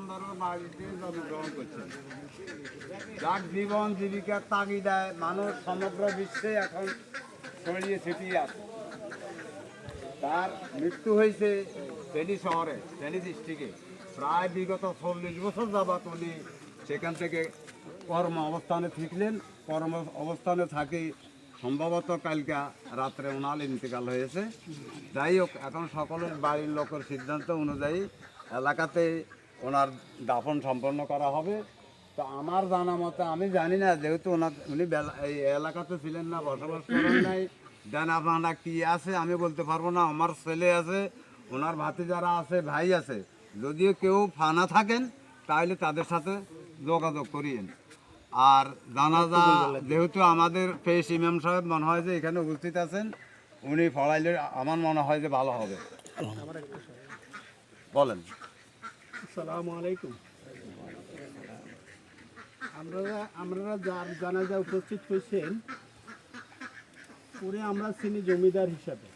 সুন্দর বাড়িতে জন্মগ্রহণ করছেন, যার জীবন জীবিকার তাগিদায় মানুষ সমগ্র বিশ্বে এখন ছড়িয়ে ছিটিয়ে আছে। তার মৃত্যু হয়েছে ফেনী শহরে, ফেনী ডিস্ট্রিক্টে। প্রায় বিগত 40 বছর যাবৎ উনি সেখান থেকে কর্ম অবস্থানে থাকলেন। কর্ম অবস্থানে থাকি সম্ভবত কালকা রাত্রে ওনার ইন্তেকাল হয়েছে। যাই হোক, এখন সকলের বাড়ির লোকের সিদ্ধান্ত অনুযায়ী এলাকাতে ওনার দাফন সম্পন্ন করা হবে। তো আমার জানা মতে, আমি জানি না, যেহেতু উনি এই এলাকাতে ছিলেন না, বসবাস করেন নাই, ডানা ফানা কী আছে আমি বলতে পারবো না। আমার ছেলে আছে, ওনার ভাতিজারা আছে, ভাই আছে। যদিও কেউ ফানা থাকেন তাহলে তাদের সাথে যোগাযোগ করিয়েন। আর জানাজা যেহেতু আমাদের পেশ ইমাম সাহেব মনে হয় যে এখানে উপস্থিত আছেন, উনি পড়াইলে আমার মনে হয় যে ভালো হবে। বলেন। আসসালামু আলাইকুম। আমরা যার জানাজা উপস্থিত হয়েছেন, পরে আমরা চিনি জমিদার হিসাবে।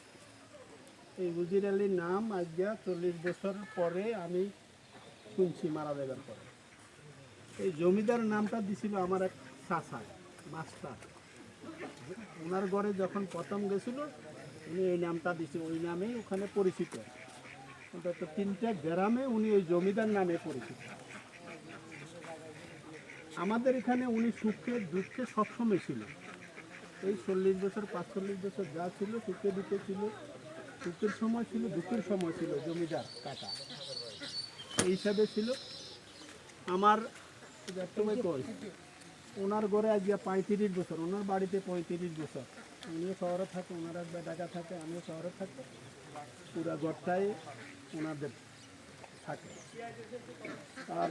এই উজির আলীর নাম আজকে 40 বছর পরে আমি শুনছি মারা যাবার পরে। এই জমিদার নামটা দিছিল আমার এক চাচা মাস্টার। ওনার ঘরে যখন প্রথম গেছিল, উনি এই নামটা দিছিল, ওই নামেই ওখানে পরিচিত। অন্তত 3টা গ্রামে উনি ওই জমিদার নামে পরিচিত। আমাদের এখানে উনি সুখে দুঃখে সবসময় ছিল। এই 40 বছর 45 বছর যা ছিল, সুখে দুঃখে ছিল। সুখের সময় ছিল, দুঃখের সময় ছিল, জমিদার কাকা এই হিসাবে ছিল। আমার ওনার ঘরে আজকে 35 বছর, ওনার বাড়িতে 35 বছর। উনিও শহরে থাকে, ওনার এক ঢাকা থাকে, আমিও শহরে থাকি। পুরা ঘরটাই ওনাদের থাকে। আর